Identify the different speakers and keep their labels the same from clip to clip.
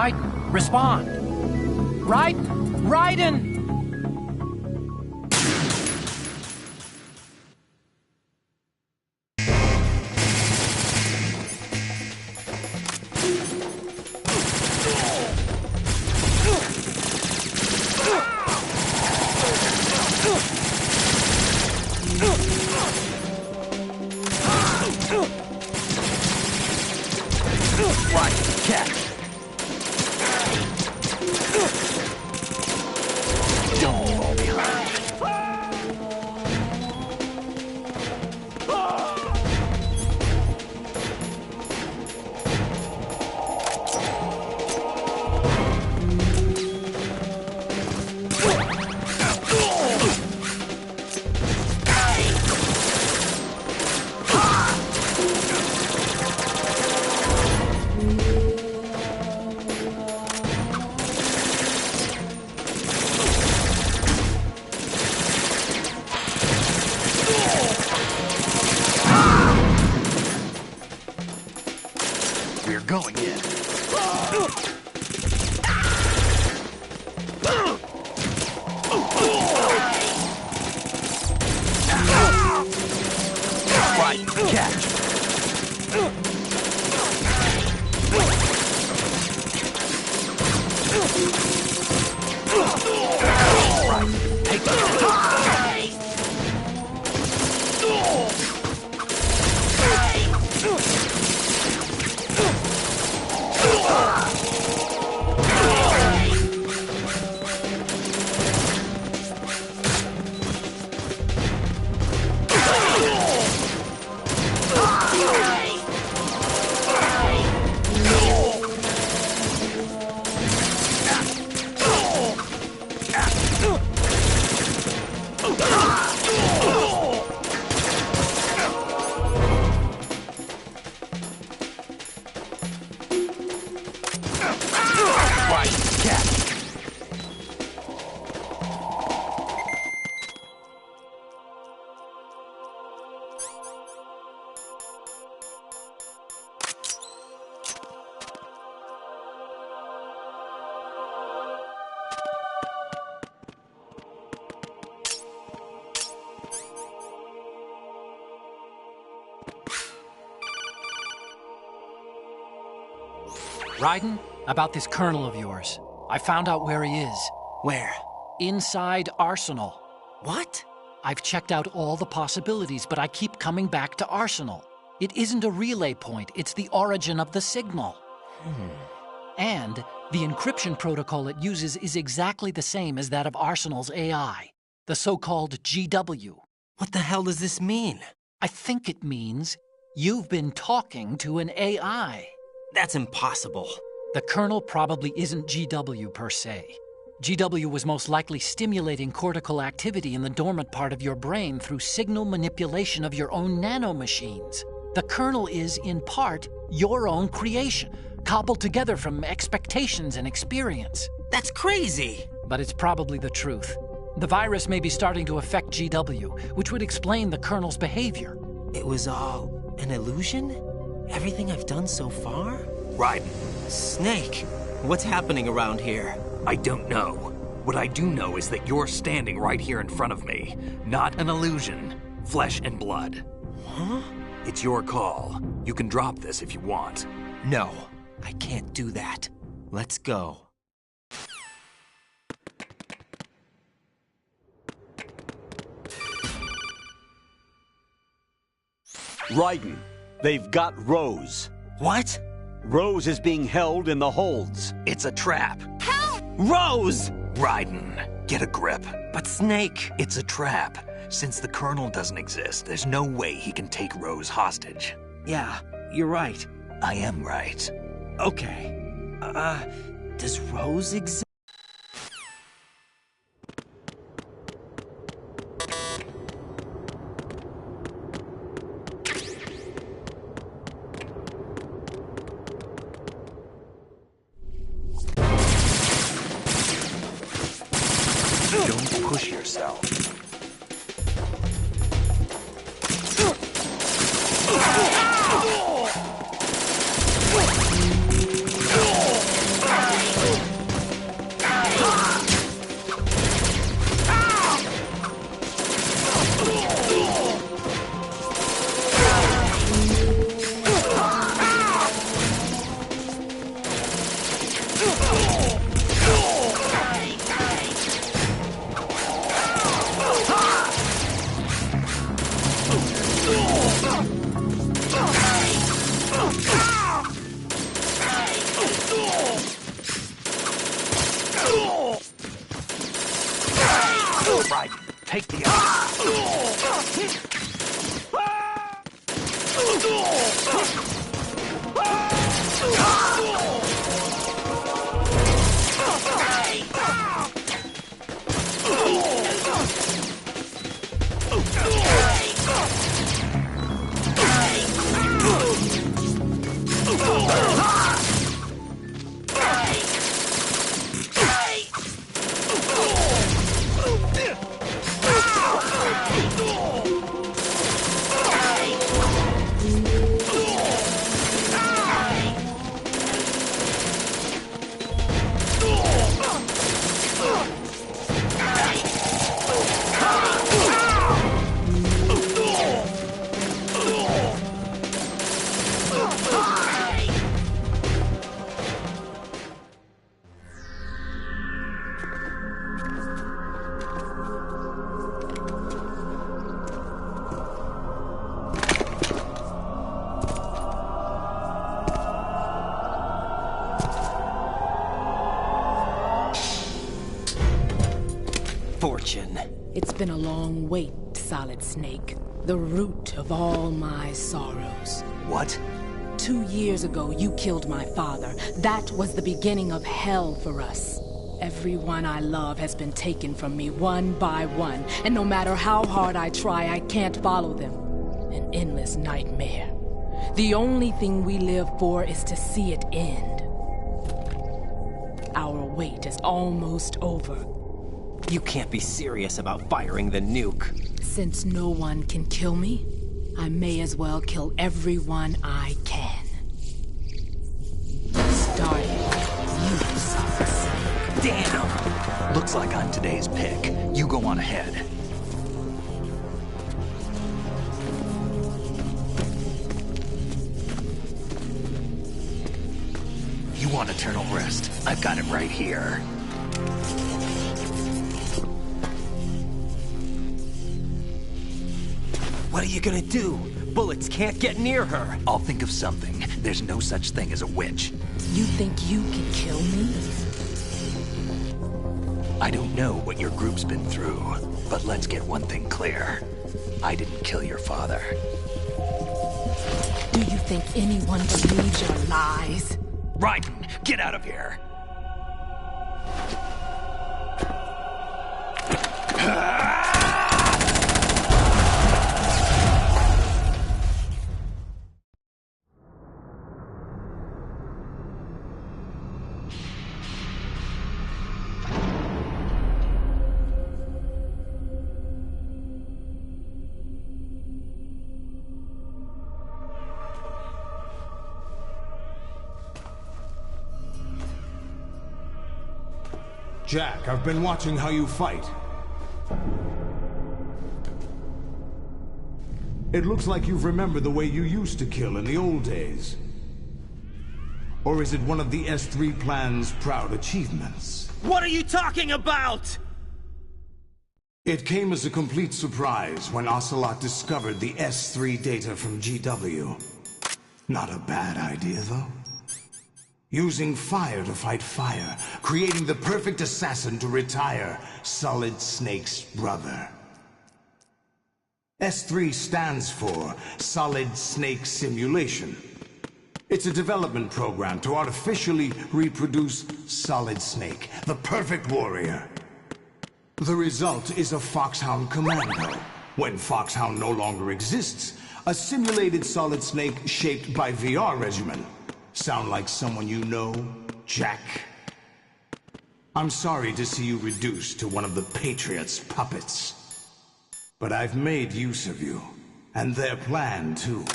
Speaker 1: Raiden, respond! Raiden! Raiden! Right, catch! Don't fall behind. We're going in. Right, catch. Right, take that. Right, catch. Raiden, about this colonel of yours. I found out where he is.
Speaker 2: Where?
Speaker 1: Inside Arsenal.
Speaker 2: What?
Speaker 1: I've checked out all the possibilities, but I keep coming back to Arsenal. It isn't a relay point, it's the origin of the signal. And the encryption protocol it uses is exactly the same as that of Arsenal's AI, the so-called GW.
Speaker 2: What the hell does this mean?
Speaker 1: I think it means you've been talking to an AI.
Speaker 2: That's impossible.
Speaker 1: The kernel probably isn't GW per se. GW was most likely stimulating cortical activity in the dormant part of your brain through signal manipulation of your own nanomachines. The kernel is, in part, your own creation, cobbled together from expectations and experience.
Speaker 2: That's crazy!
Speaker 1: But it's probably the truth. The virus may be starting to affect GW, which would explain the kernel's behavior.
Speaker 2: It was all an illusion? Everything I've done so far?
Speaker 3: Raiden,
Speaker 2: Snake, what's happening around here?
Speaker 3: I don't know. What I do know is that you're standing right here in front of me. Not an illusion. Flesh and blood.
Speaker 2: Huh?
Speaker 3: It's your call. You can drop this if you want.
Speaker 2: No, I can't do that. Let's go.
Speaker 4: Raiden, they've got Rose.
Speaker 2: What?
Speaker 4: Rose is being held in the holds.
Speaker 3: It's a trap.
Speaker 2: Rose!
Speaker 3: Raiden, get a grip.
Speaker 2: But Snake...
Speaker 3: It's a trap. Since the Colonel doesn't exist, there's no way he can take Rose hostage.
Speaker 2: Yeah, you're right.
Speaker 3: I am right.
Speaker 2: Okay. Does Rose exist?
Speaker 3: Don't push yourself.
Speaker 5: been a long wait, Solid Snake. The root of all my sorrows.
Speaker 3: What?
Speaker 5: 2 years ago, you killed my father. That was the beginning of hell for us. Everyone I love has been taken from me one by one, and no matter how hard I try, I can't follow them. An endless nightmare. The only thing we live for is to see it end. Our wait is almost over.
Speaker 2: You can't be serious about firing the nuke.
Speaker 5: Since no one can kill me, I may as well kill everyone I can. Starting with you, Solid Snake.
Speaker 3: Damn! Looks like I'm today's pick. You go on ahead. You want eternal rest? I've got it right here.
Speaker 2: What are you gonna do? Bullets can't get near her.
Speaker 3: I'll think of something. There's no such thing as a witch.
Speaker 5: You think you can kill me?
Speaker 3: I don't know what your group's been through, but let's get one thing clear. I didn't kill your father.
Speaker 5: Do you think anyone believes your lies?
Speaker 3: Raiden, get out of here!
Speaker 6: Jack, I've been watching how you fight. It looks like you've remembered the way you used to kill in the old days. Or is it one of the S3 plan's proud achievements?
Speaker 2: What are you talking about?
Speaker 6: It came as a complete surprise when Ocelot discovered the S3 data from GW. Not a bad idea, though. Using fire to fight fire, creating the perfect assassin to retire Solid Snake's brother. S3 stands for Solid Snake Simulation. It's a development program to artificially reproduce Solid Snake, the perfect warrior. The result is a Foxhound Commando. When Foxhound no longer exists, a simulated Solid Snake shaped by VR regimen. Sound like someone you know, Jack? I'm sorry to see you reduced to one of the Patriots' puppets. But I've made use of you, and their plan too.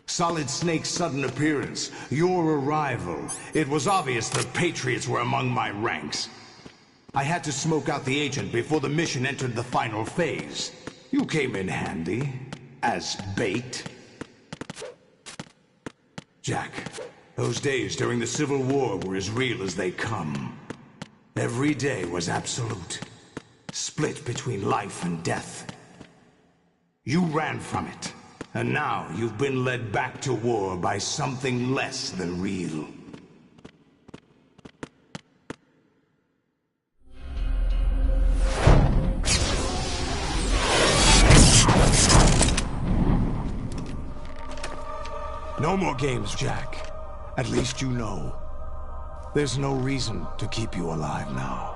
Speaker 6: Solid Snake's sudden appearance, your arrival, it was obvious the Patriots were among my ranks. I had to smoke out the agent before the mission entered the final phase. You came in handy, as bait. Jack, those days during the Civil War were as real as they come. Every day was absolute, split between life and death. You ran from it, and now you've been led back to war by something less than real. No more games, Jack. At least you know. There's no reason to keep you alive now.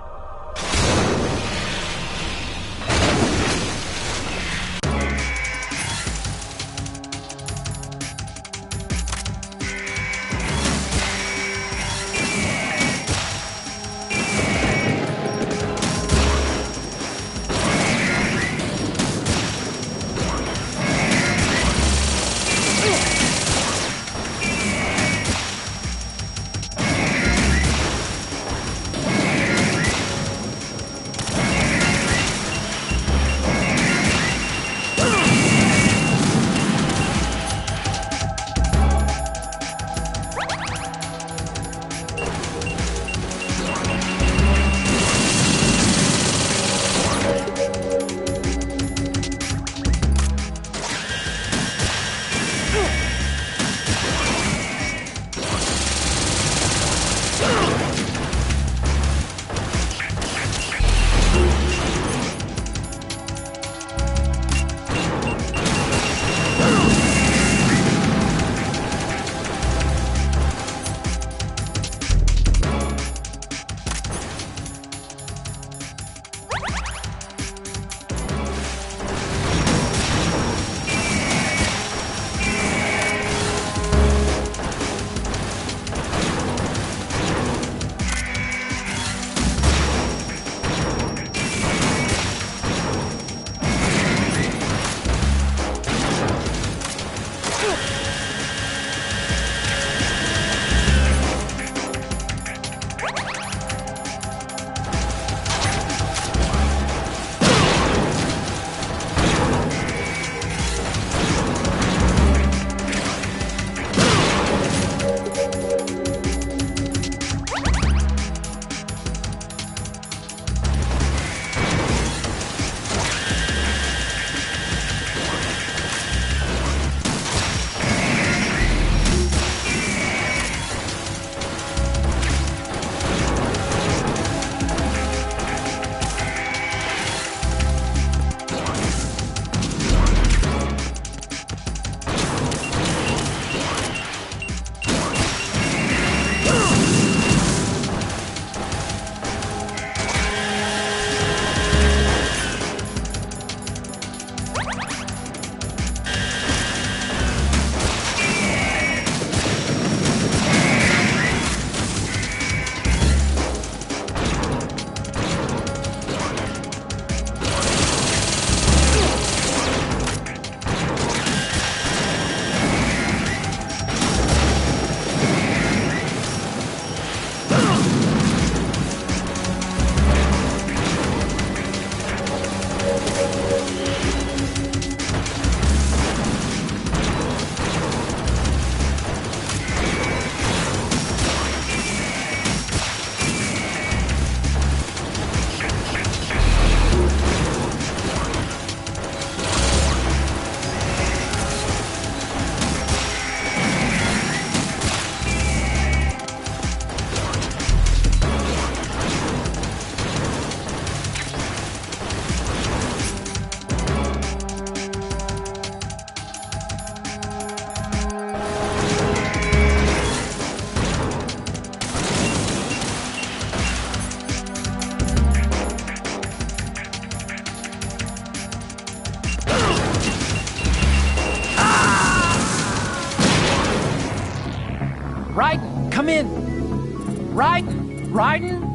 Speaker 1: come in. Raiden?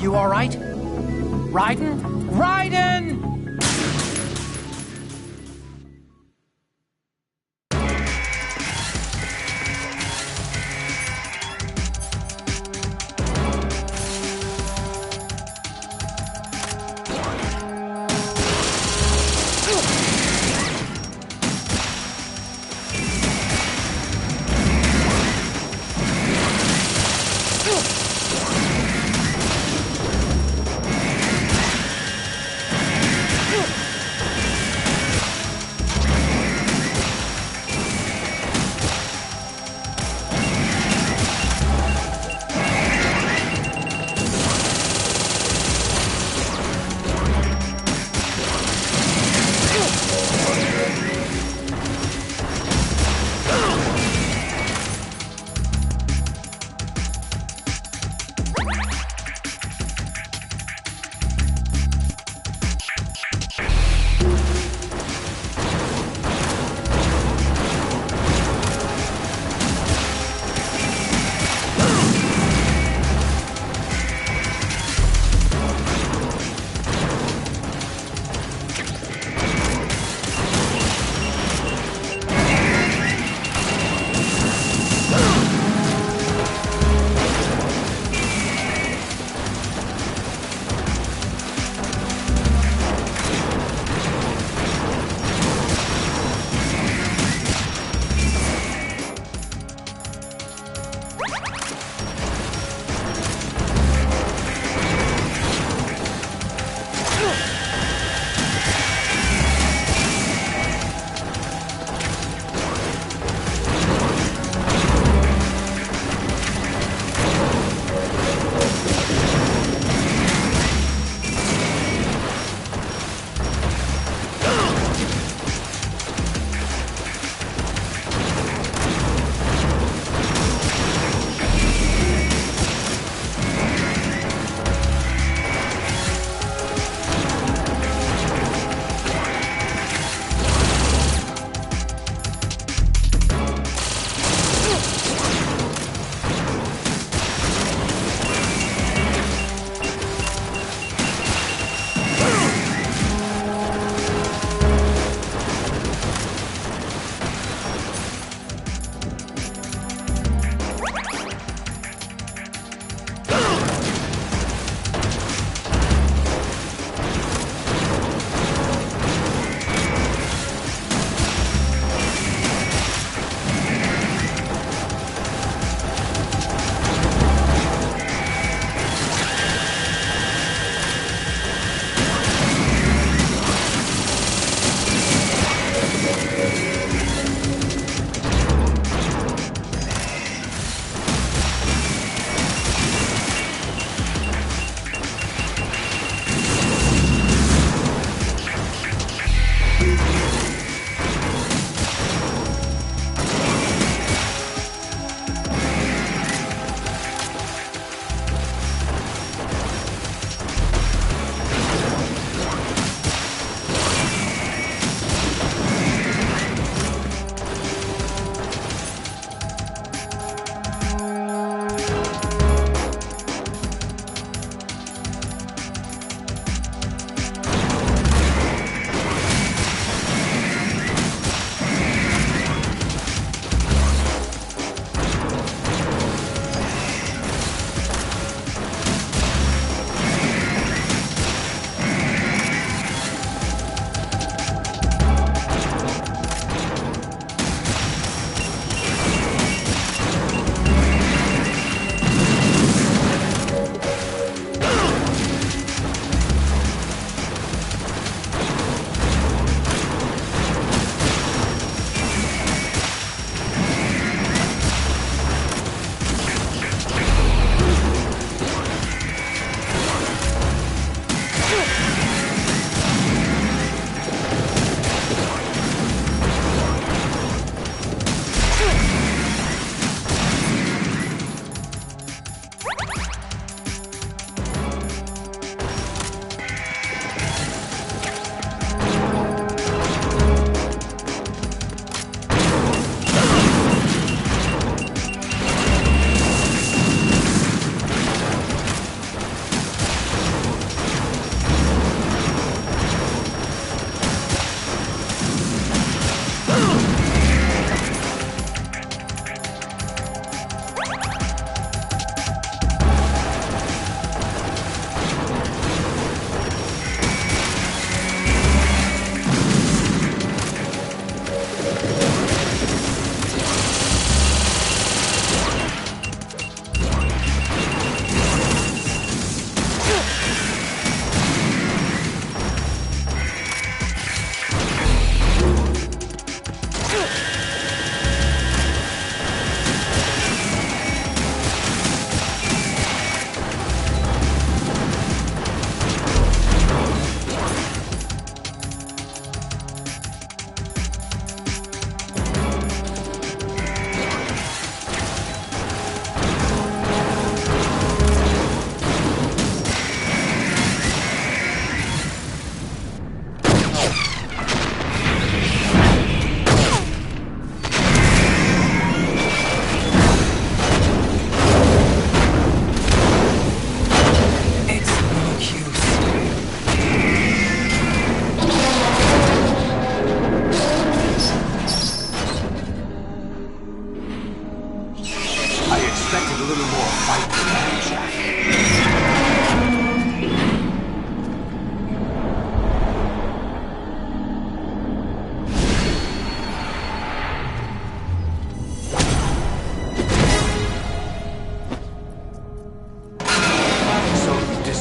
Speaker 1: You all right? Raiden? Raiden!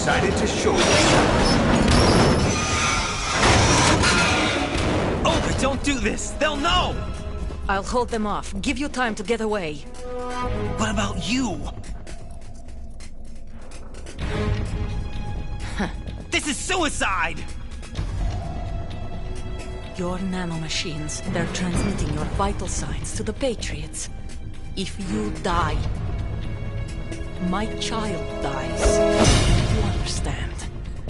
Speaker 6: decided to show you.
Speaker 2: Oh, don't do this! They'll know!
Speaker 7: I'll hold them off. Give you time to get away.
Speaker 2: What about you? This is suicide!
Speaker 7: Your nanomachines, they're transmitting your vital signs to the Patriots. If you die, my child dies. You understand?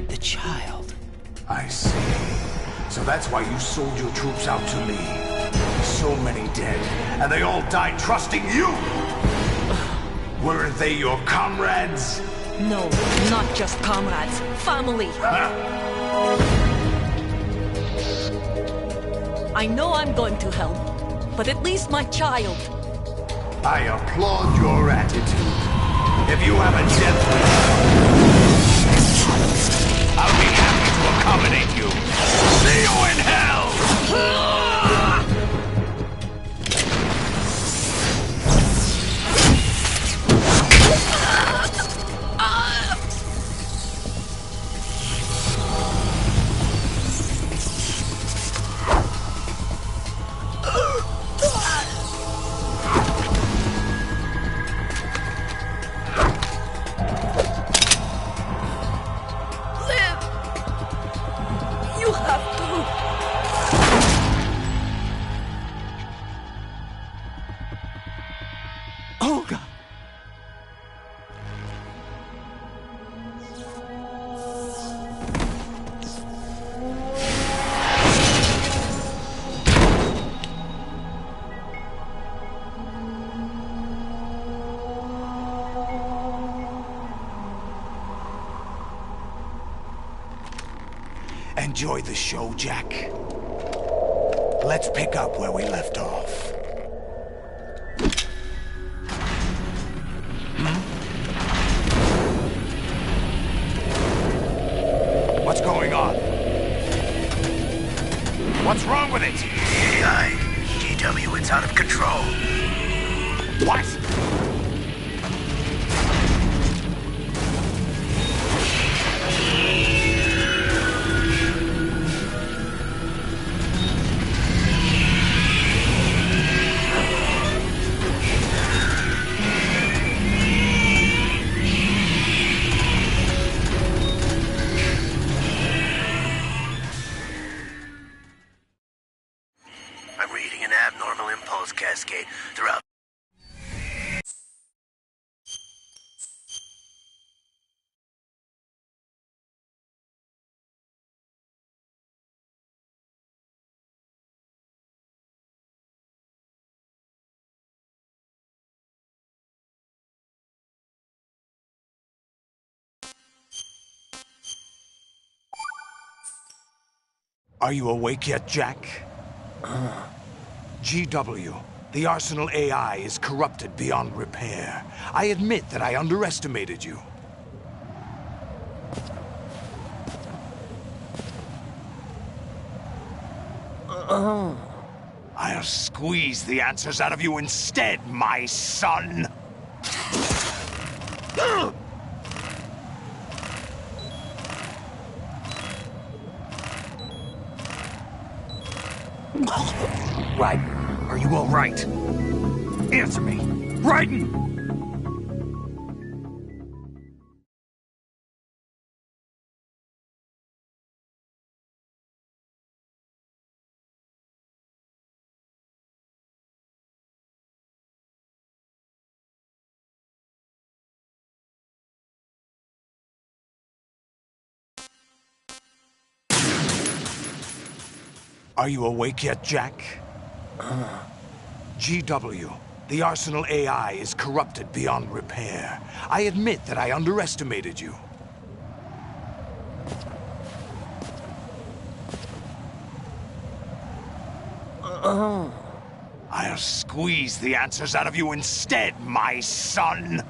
Speaker 2: The child.
Speaker 6: I see. So that's why you sold your troops out to me. So many dead, and they all died trusting you! Weren't they your comrades?
Speaker 7: No, not just comrades. Family. I know I'm going to hell, but at least my child.
Speaker 6: I applaud your attitude. If you have a death wish, I'll be happy to accommodate you. See you in hell! Enjoy the show, Jack. Let's pick up where we left off. What's going on? What's wrong with it? GW, it's out of control. What?
Speaker 8: Cascade throughout.
Speaker 6: Are you awake yet, Jack? GW. The Arsenal AI is corrupted beyond repair. I admit that I underestimated you. I'll squeeze the answers out of you instead, my son!
Speaker 3: Raiden, are you all right? Answer me! Raiden!
Speaker 6: Are you awake yet, Jack? GW. The Arsenal AI is corrupted beyond repair. I admit that I underestimated you. I'll squeeze the answers out of you instead, my son!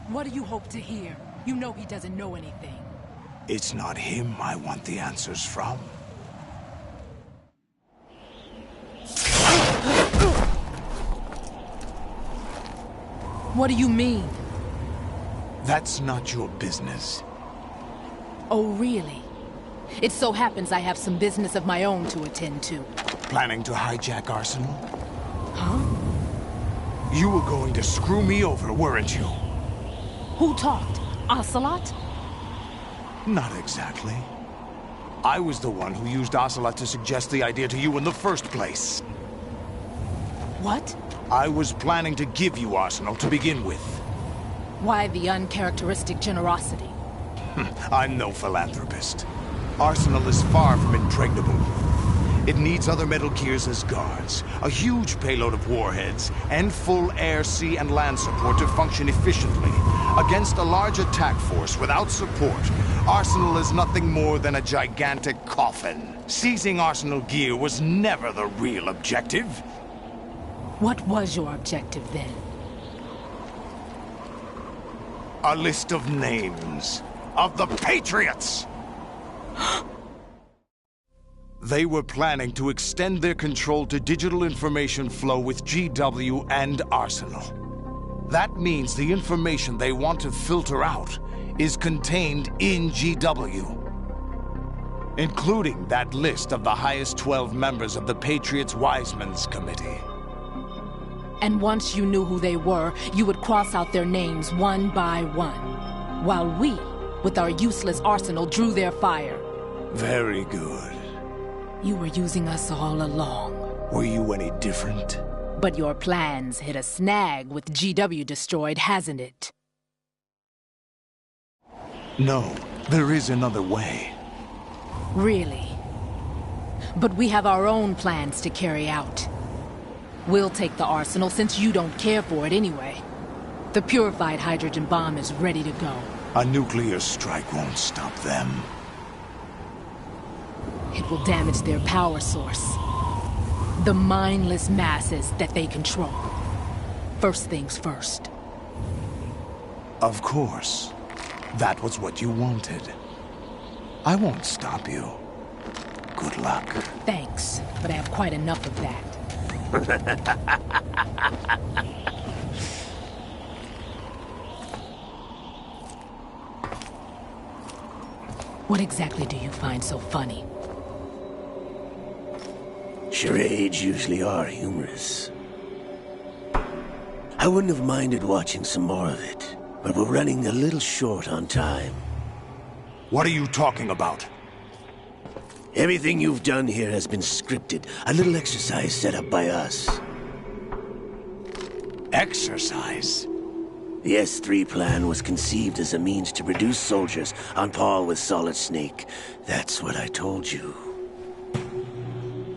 Speaker 5: What do you hope to hear? You know he doesn't know anything.
Speaker 6: It's not him I want the answers from.
Speaker 5: What do you mean?
Speaker 6: That's not your business.
Speaker 5: Oh, really? It so happens I have some business of my own to attend to.
Speaker 6: Planning to hijack Arsenal?
Speaker 5: Huh?
Speaker 6: You were going to screw me over, weren't you?
Speaker 5: Who talked? Ocelot?
Speaker 6: Not exactly. I was the one who used Ocelot to suggest the idea to you in the first place.
Speaker 5: What?
Speaker 6: I was planning to give you Arsenal to begin with.
Speaker 5: Why the uncharacteristic generosity?
Speaker 6: I'm no philanthropist. Arsenal is far from impregnable. It needs other Metal Gears as guards, a huge payload of warheads, and full air, sea, and land support to function efficiently. Against a large attack force without support, Arsenal is nothing more than a gigantic coffin. Seizing Arsenal gear was never the real objective.
Speaker 5: What was your objective then?
Speaker 6: A list of names of the Patriots! They were planning to extend their control to digital information flow with GW and Arsenal. That means the information they want to filter out is contained in GW, including that list of the highest 12 members of the Patriots' Wiseman's Committee.
Speaker 5: And once you knew who they were, you would cross out their names one by one, while we, with our useless arsenal, drew their fire.
Speaker 6: Very good.
Speaker 5: You were using us all along.
Speaker 6: Were you any different?
Speaker 5: But your plans hit a snag with GW destroyed, hasn't it?
Speaker 6: No, there is another way.
Speaker 5: Really? But we have our own plans to carry out. We'll take the arsenal since you don't care for it anyway. The purified hydrogen bomb is ready to go.
Speaker 6: A nuclear strike won't stop them.
Speaker 5: It will damage their power source. The mindless masses that they control. First things first.
Speaker 6: Of course. That was what you wanted. I won't stop you. Good luck.
Speaker 5: Thanks, but I have quite enough of that. What exactly do you find so funny?
Speaker 8: Charades usually are humorous. I wouldn't have minded watching some more of it, but we're running a little short on time.
Speaker 6: What are you talking about?
Speaker 8: Everything you've done here has been scripted, a little exercise set up by us.
Speaker 6: Exercise?
Speaker 8: The S3 plan was conceived as a means to produce soldiers on par with Solid Snake. That's what I told you.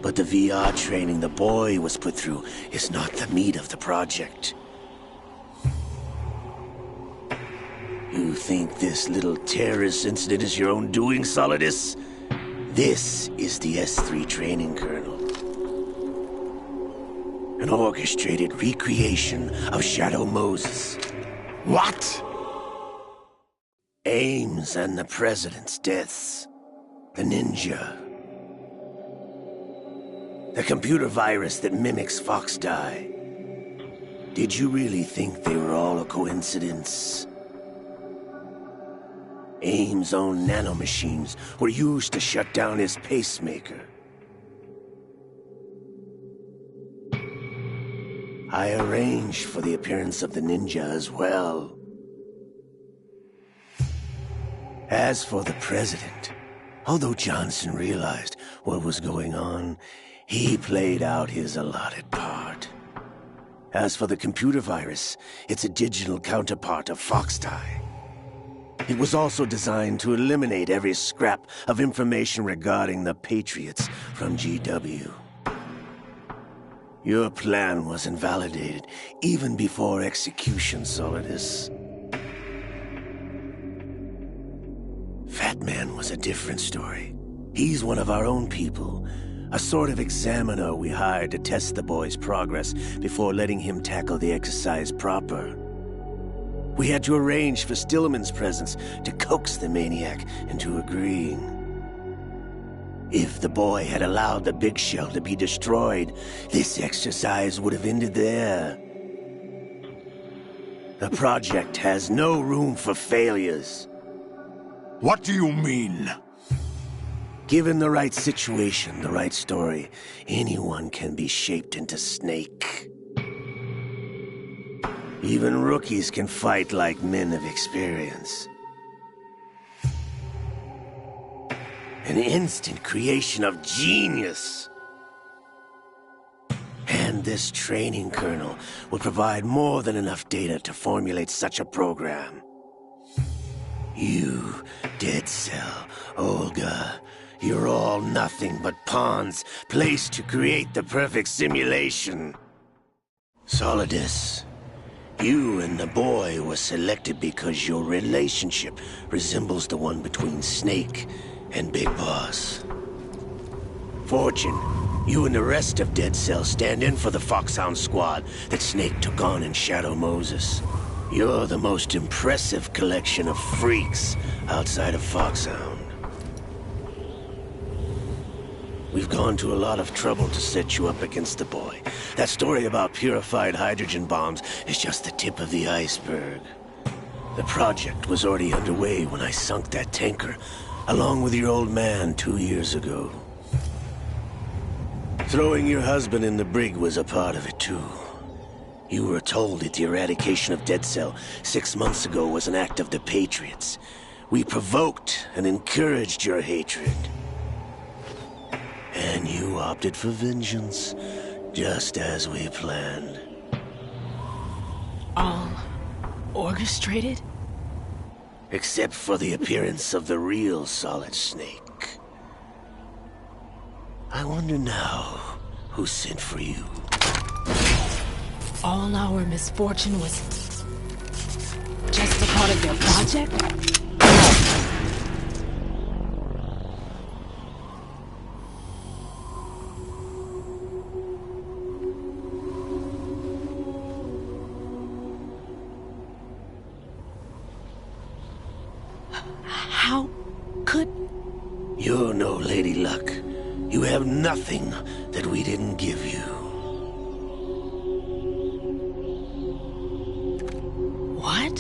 Speaker 8: But the VR training the boy was put through is not the meat of the project. You think this little terrorist incident is your own doing, Solidus? This is the S3 training kernel. An orchestrated recreation of Shadow Moses.
Speaker 6: What?
Speaker 8: Ames and the President's deaths. The ninja. The computer virus that mimics Foxdie. Did you really think they were all a coincidence? Ames' own nanomachines were used to shut down his pacemaker. I arranged for the appearance of the ninja as well. As for the President, although Johnson realized what was going on, he played out his allotted part. As for the computer virus, it's a digital counterpart of Foxdie. It was also designed to eliminate every scrap of information regarding the Patriots from GW. Your plan was invalidated even before execution, Solidus. Fat Man was a different story. He's one of our own people, a sort of examiner we hired to test the boy's progress before letting him tackle the exercise proper. We had to arrange for Stillman's presence to coax the maniac into agreeing. If the boy had allowed the big shell to be destroyed, this exercise would have ended there. The project has no room for failures.
Speaker 6: What do you mean?
Speaker 8: Given the right situation, the right story, anyone can be shaped into Snake. Even rookies can fight like men of experience. An instant creation of genius. And this training kernel would provide more than enough data to formulate such a program. You, Dead Cell, Olga, you're all nothing but pawns placed to create the perfect simulation. Solidus, you and the boy were selected because your relationship resembles the one between Snake and Big Boss. Fortune, you and the rest of Dead Cell stand in for the Foxhound squad that Snake took on in Shadow Moses. You're the most impressive collection of freaks outside of Foxhound. We've gone to a lot of trouble to set you up against the boy. That story about purified hydrogen bombs is just the tip of the iceberg. The project was already underway when I sunk that tanker, along with your old man 2 years ago. Throwing your husband in the brig was a part of it too. You were told that the eradication of Dead Cell 6 months ago was an act of the Patriots. We provoked and encouraged your hatred. And you opted for vengeance, just as we planned.
Speaker 5: All orchestrated?
Speaker 8: Except for the appearance of the real Solid Snake. I wonder now who sent for you.
Speaker 5: All our misfortune was just a part of their project? How could...
Speaker 8: You're no Lady Luck. You have nothing that we didn't give you.
Speaker 5: What?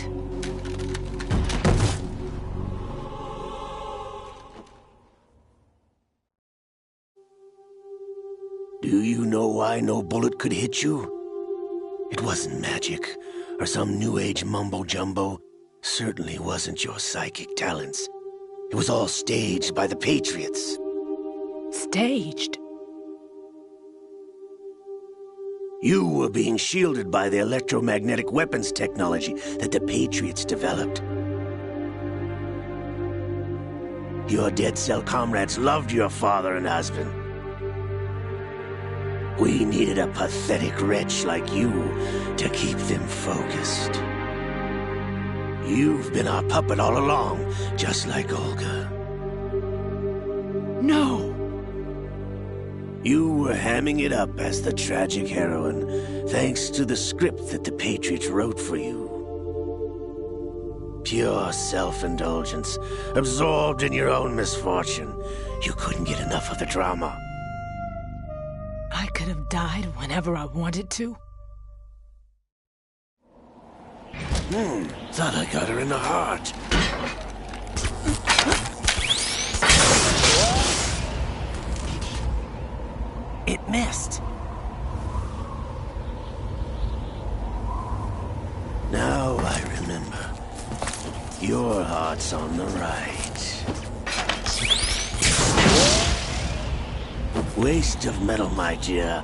Speaker 8: Do you know why no bullet could hit you? It wasn't magic, or some new age mumbo-jumbo. Certainly wasn't your psychic talents. It was all staged by the Patriots.
Speaker 5: Staged?
Speaker 8: You were being shielded by the electromagnetic weapons technology that the Patriots developed. Your Dead Cell comrades loved your father and husband. We needed a pathetic wretch like you to keep them focused. You've been our puppet all along, just like Olga.
Speaker 5: No!
Speaker 8: You were hamming it up as the tragic heroine, thanks to the script that the Patriots wrote for you. Pure self-indulgence, absorbed in your own misfortune. You couldn't get enough of the drama.
Speaker 5: I could have died whenever I wanted to.
Speaker 8: Thought I got her in the heart.
Speaker 2: It missed.
Speaker 8: Now I remember. Your heart's on the right. Waste of metal, my dear,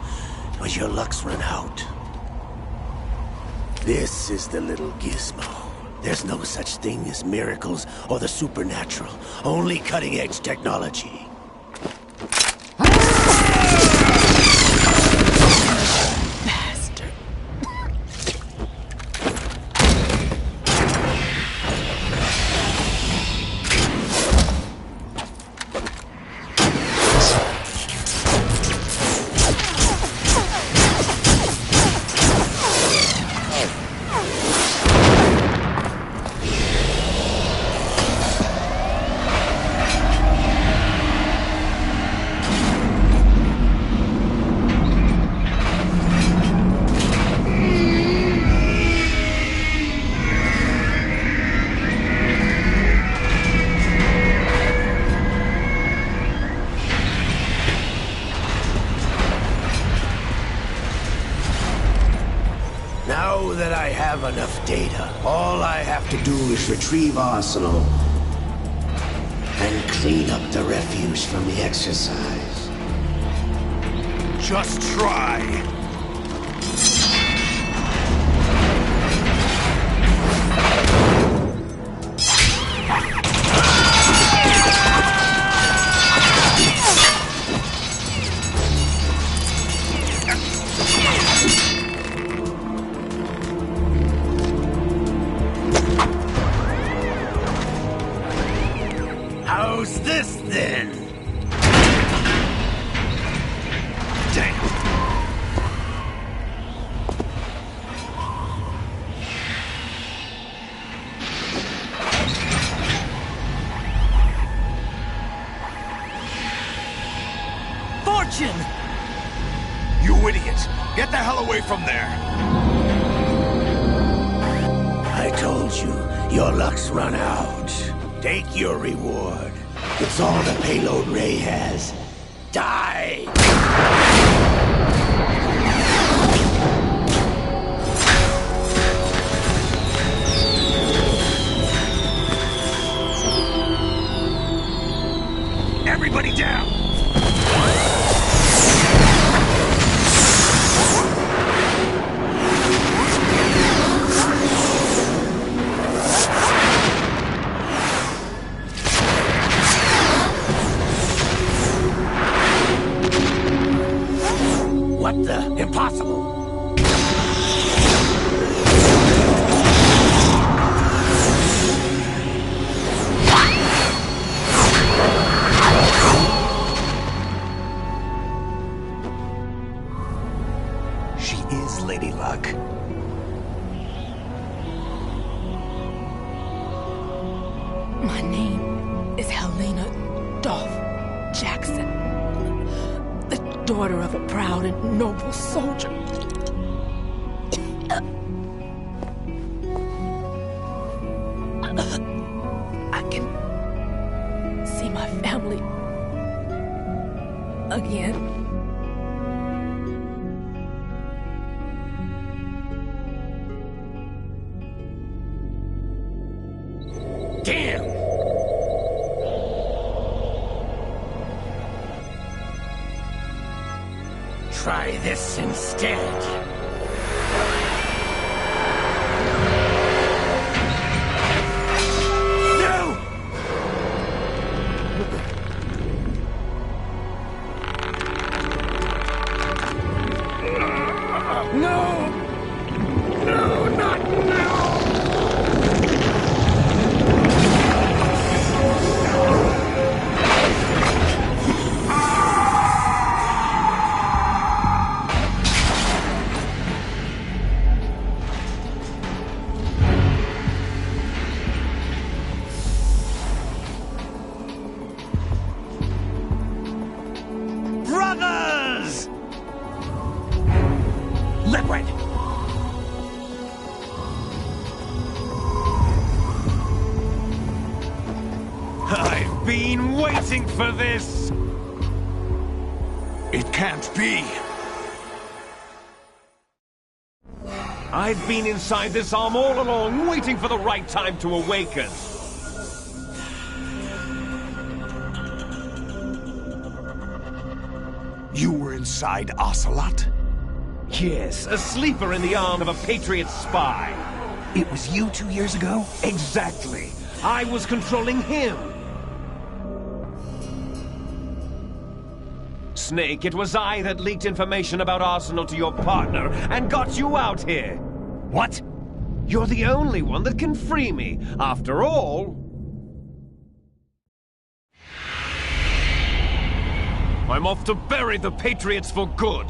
Speaker 8: but your luck's run out. This is the little gizmo. There's no such thing as miracles or the supernatural, only cutting-edge technology.
Speaker 5: Bastard.
Speaker 8: data. All I have to do is retrieve Arsenal and clean up the refuse from the exercise.
Speaker 6: Just try.
Speaker 8: How's this then? Damn.
Speaker 1: Fortune!
Speaker 6: You idiot! Get the hell away from there!
Speaker 8: I told you, your luck's run out. Take your reward. It's all the payload Ray has. Die!
Speaker 6: Everybody down!
Speaker 8: What the? Impossible!
Speaker 6: She is Lady Luck.
Speaker 5: My name is Helena Dolph Jackson, the daughter of a proud and noble soldier. I can see my family again.
Speaker 8: Damn! Try this instead. No! No, not now!
Speaker 3: Brothers! Liquid! I've been waiting for this!
Speaker 6: It can't be.
Speaker 9: I've been inside this arm all along, waiting for the right time to awaken.
Speaker 6: You were inside Ocelot?
Speaker 9: Yes, a sleeper in the arm of a Patriot spy.
Speaker 3: It was you 2 years ago?
Speaker 9: Exactly. I was controlling him. Snake, it was I that leaked information about Arsenal to your partner and got you out here.
Speaker 3: What?
Speaker 9: You're the only one that can free me. After all, I'm off to bury the Patriots for good.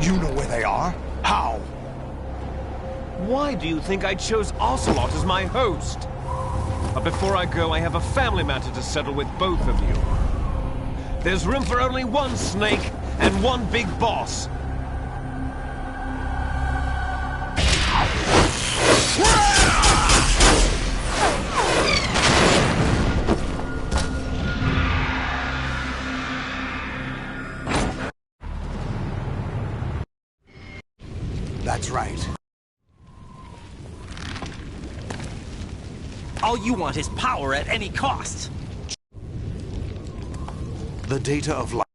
Speaker 6: You know where they are? How?
Speaker 9: Why do you think I chose Ocelot as my host? But before I go, I have a family matter to settle with both of you. There's room for only one Snake and one big boss.
Speaker 6: That's right.
Speaker 2: All you want is power at any cost.
Speaker 6: The data of life.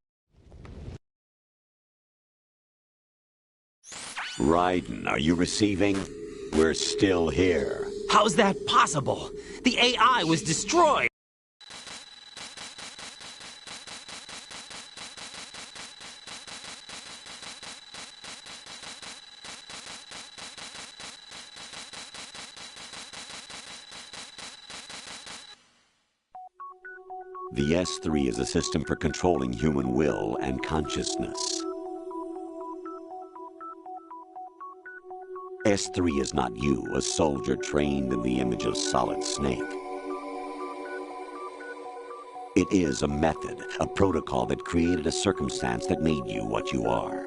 Speaker 4: Raiden, are you receiving? We're still here.
Speaker 2: How's that possible? The AI was destroyed.
Speaker 4: The S3 is a system for controlling human will and consciousness. S3 is not you, a soldier trained in the image of Solid Snake. It is a method, a protocol that created a circumstance that made you what you are.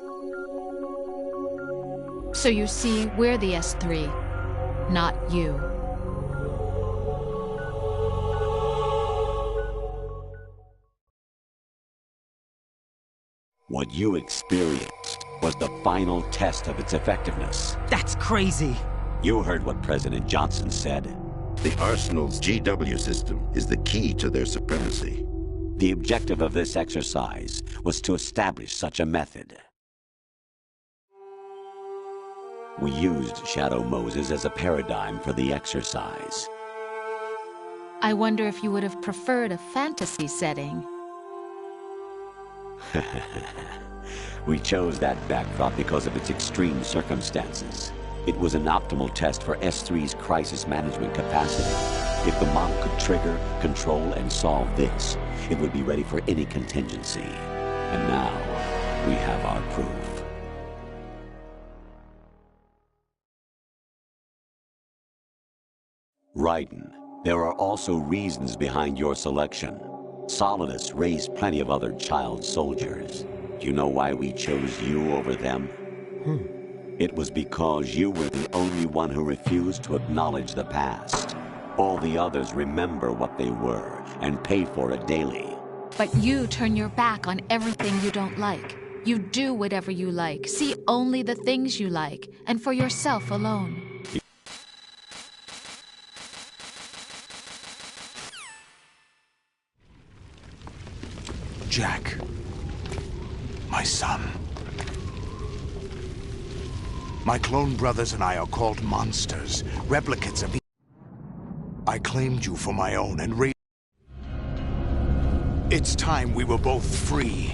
Speaker 10: So you see, we're the S3, not you.
Speaker 4: What you experienced was the final test of its effectiveness.
Speaker 2: That's crazy.
Speaker 4: You heard what President Johnson said.
Speaker 11: The Arsenal's GW system is the key to their supremacy.
Speaker 4: The objective of this exercise was to establish such a method. We used Shadow Moses as a paradigm for the exercise.
Speaker 10: I wonder if you would have preferred a fantasy setting.
Speaker 4: We chose that backdrop because of its extreme circumstances. It was an optimal test for S3's crisis management capacity. If the model could trigger, control, and solve this, it would be ready for any contingency. And now, we have our proof. Raiden, there are also reasons behind your selection. Solidus raised plenty of other child soldiers. Do you know why we chose you over them? It was because you were the only one who refused to acknowledge the past. All the others remember what they were and pay for it daily.
Speaker 10: But you turn your back on everything you don't like. You do whatever you like, see only the things you like, and for yourself alone.
Speaker 6: Jack, my son. My clone brothers and I are called monsters, replicates of. I claimed you for my own and raised. It's time we were both free.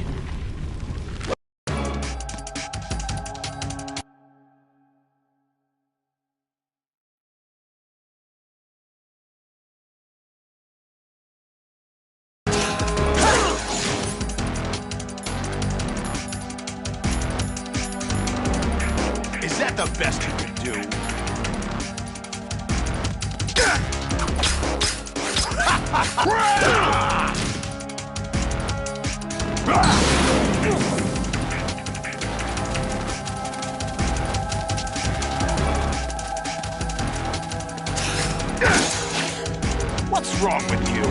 Speaker 6: Is that the best you can do? What's wrong with you?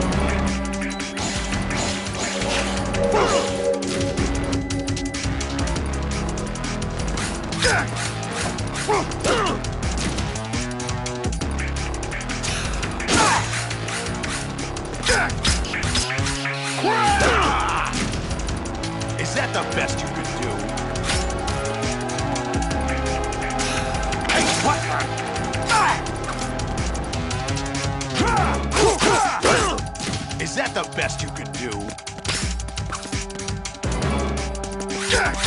Speaker 6: Is that the best you could do? Hey, what? Is that the best you could do? Die!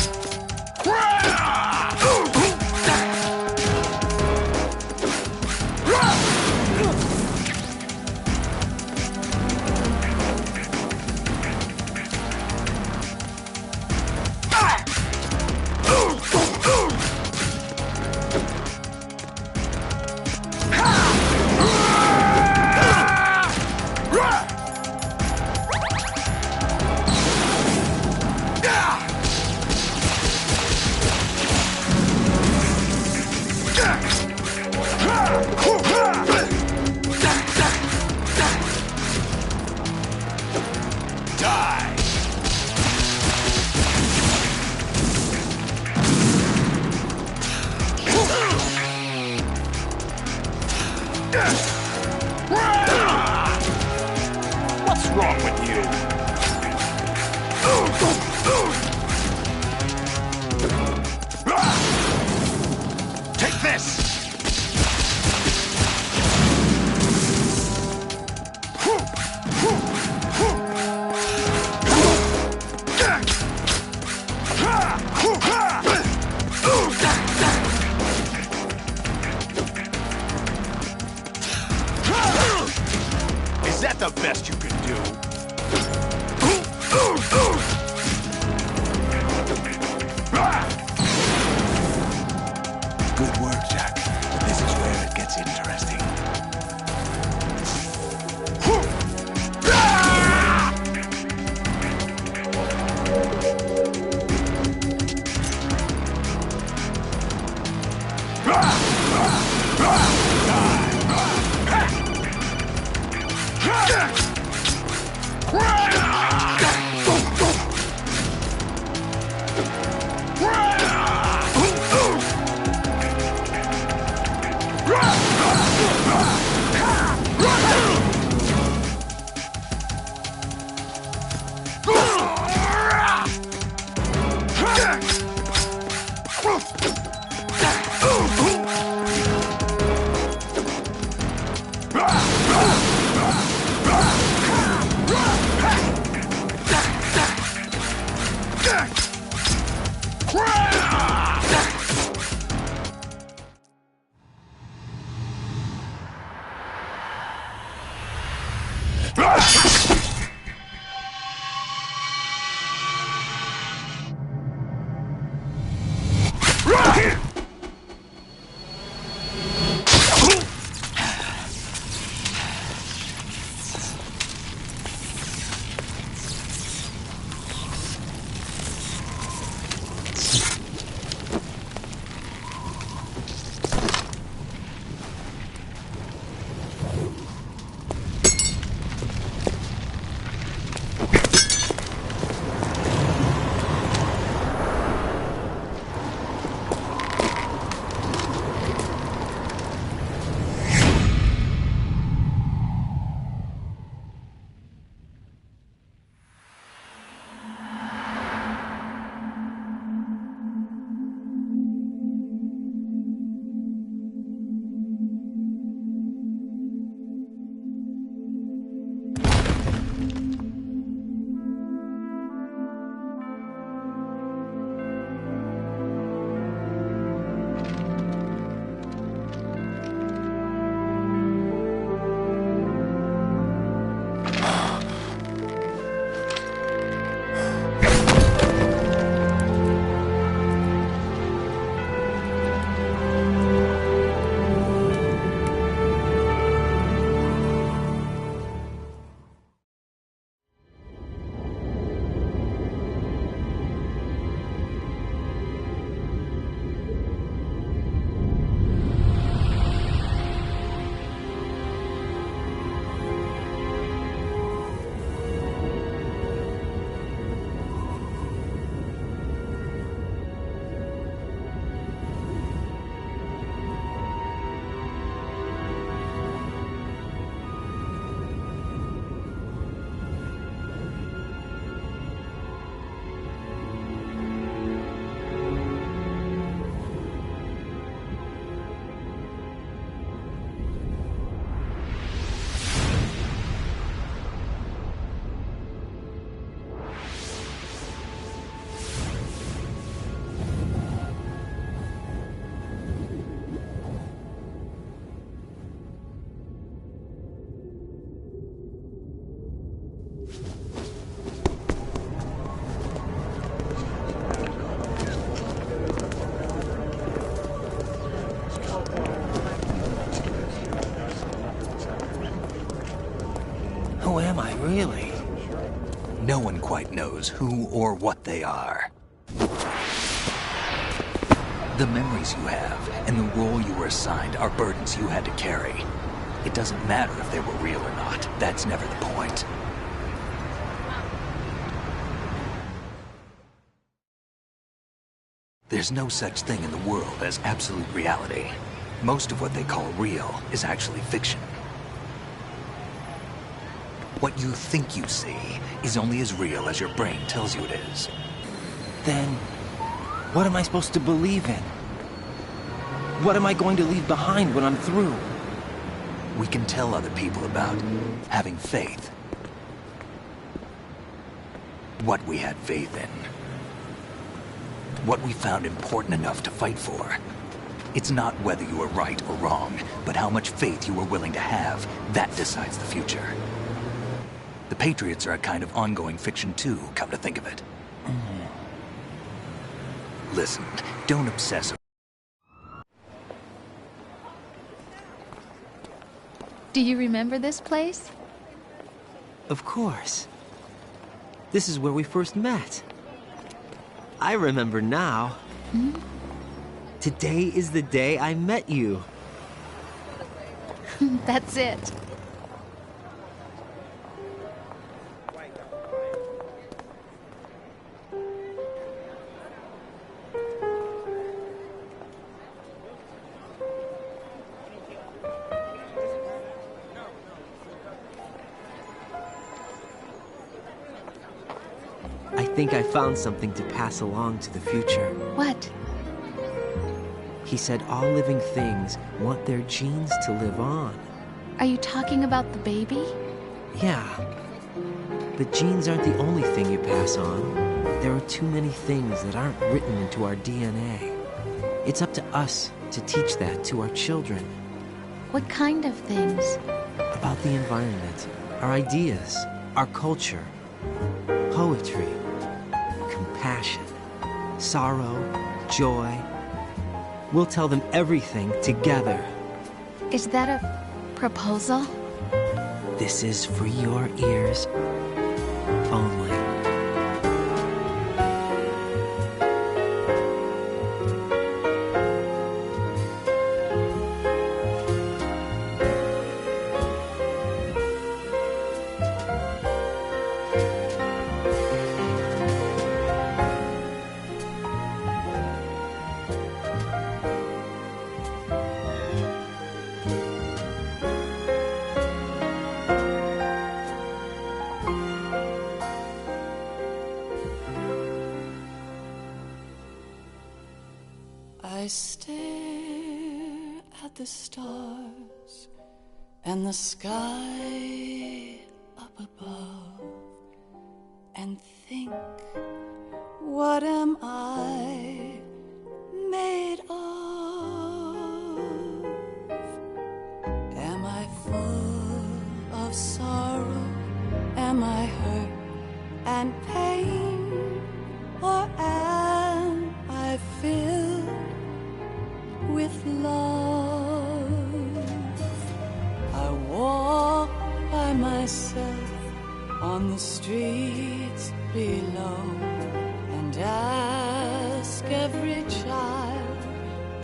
Speaker 9: wrong with you? Take this! Is that the best you can do?
Speaker 6: Good work, Jack. This is where it gets interesting.
Speaker 8: Who am I, really?
Speaker 3: No one quite knows who or what they are. The memories you have and the role you were assigned are burdens you had to carry. It doesn't matter if they were real or not. That's never the point. There's no such thing in the world as absolute reality. Most of what they call real is actually fiction. What you think you see is only as real as your brain tells you it is.
Speaker 2: Then, what am I supposed to believe in? What am I going to leave behind when I'm through?
Speaker 3: We can tell other people about having faith. What we had faith in. What we found important enough to fight for. It's not whether you are right or wrong, but how much faith you are willing to have. That decides the future. The Patriots are a kind of ongoing fiction too, come to think of it. Listen, don't obsess.
Speaker 10: Do you remember this place?
Speaker 2: Of course. This is where we first met. I remember now. Today is the day I met you.
Speaker 10: That's it.
Speaker 2: I think I found something to pass along to the future.
Speaker 10: What?
Speaker 2: He said all living things want their genes to live on.
Speaker 10: Are you talking about the baby?
Speaker 2: Yeah. But genes aren't the only thing you pass on. There are too many things that aren't written into our DNA. It's up to us to teach that to our children.
Speaker 10: What kind of things?
Speaker 2: About the environment, our ideas, our culture, poetry, compassion, sorrow, joy. We'll tell them everything together.
Speaker 10: Is that a proposal?
Speaker 2: This is for your ears only.
Speaker 12: I stare at the stars and the sky up above and think, what am I made of? Am I full of sorrow? Am I hurt and pain? Or am I filled with love? I walk by myself on the streets below and ask every child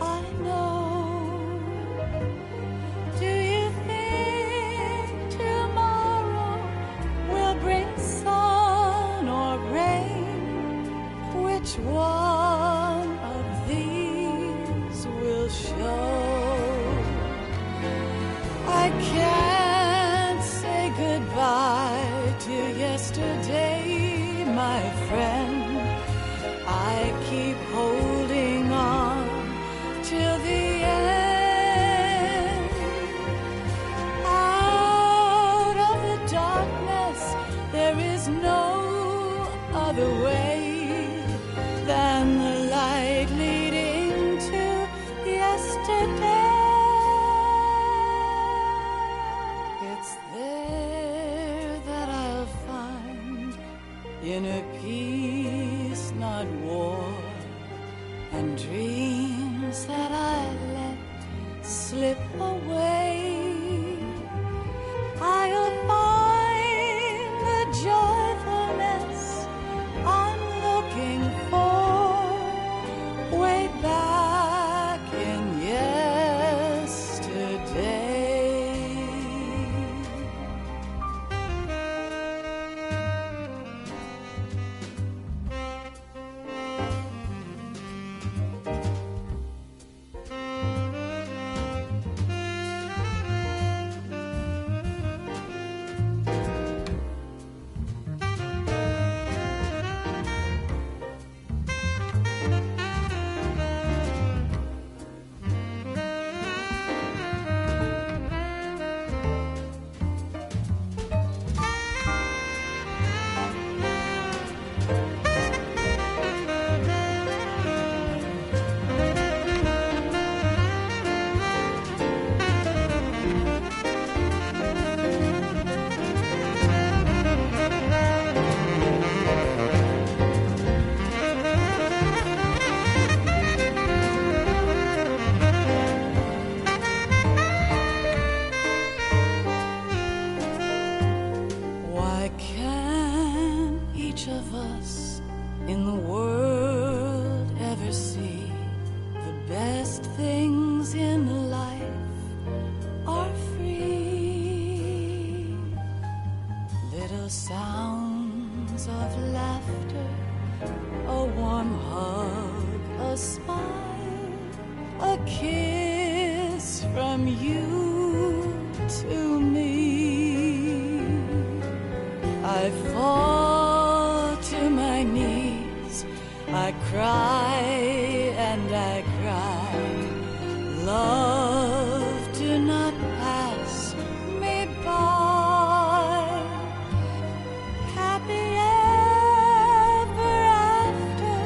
Speaker 12: I know, do you think tomorrow will bring sun or rain? Which one of these will show? I can't say goodbye to yesterday, my friend. I keep holding on till the end. Out of the darkness, there is no other way than the light leading to yesterday. It's there that I'll find inner peace, not war, and dreams that I let slip away. I'll find the joyfulness I'm looking for way back in yesterday. each of us in the world ever see, the best things in life are free. Little sounds of laughter, a warm hug, a smile, a kiss from you to me. I fall to my knees, I cry and I cry. Love, do not pass me by. Happy ever after,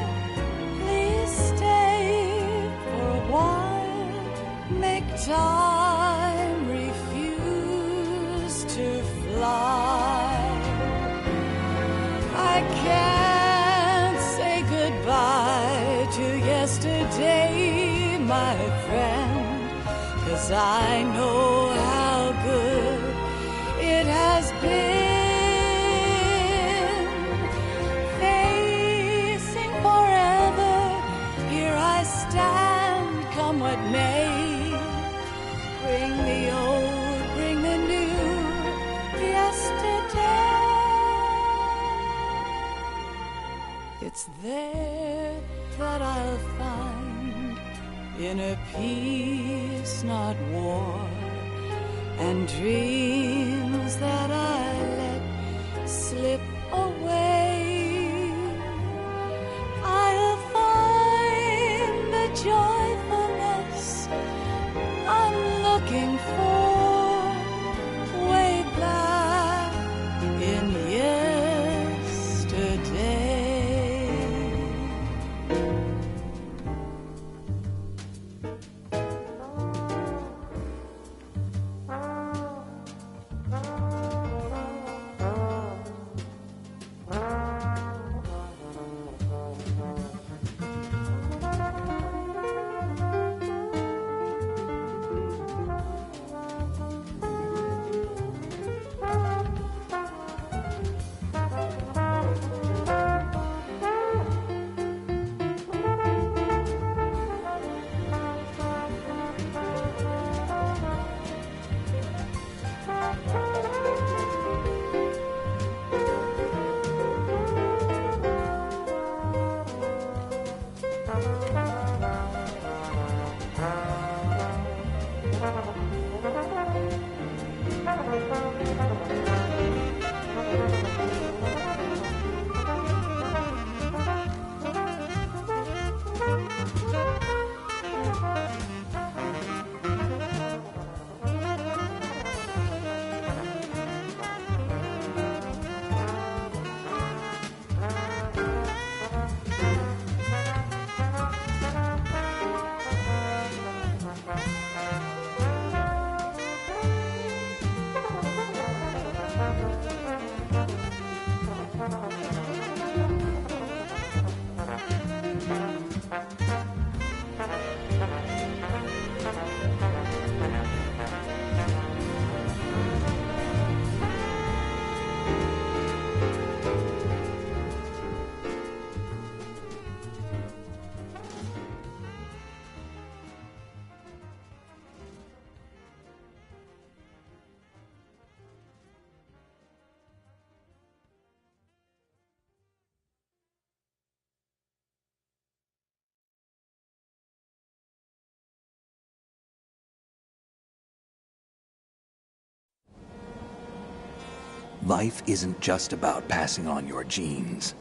Speaker 12: please stay for a while. Make time refuse to fly. I can't say goodbye to yesterday, my friend, 'cause I know how good it has been. Facing forever, here I stand, come what may. Bring the old, bring the new, yesterday. It's there that I'll find inner peace, not war, and dreams that I let slip away. I'll find the joyfulness I'm looking for way back in yesterday.
Speaker 3: Life isn't just about passing on your genes.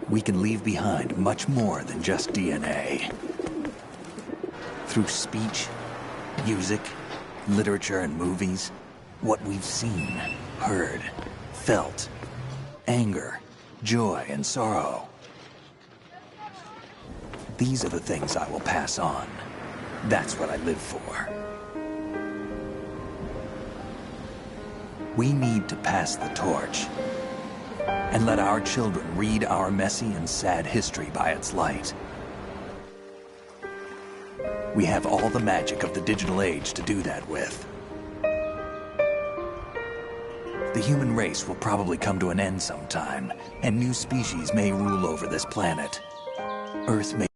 Speaker 3: We can leave behind much more than just DNA. Through speech, music, literature, and movies, what we've seen, heard, felt, anger, joy, and sorrow. These are the things I will pass on. That's what I live for. We need to pass the torch and let our children read our messy and sad history by its light. We have all the magic of the digital age to do that with. The The human race will probably come to an end sometime, and new species may rule over this planet. Earth may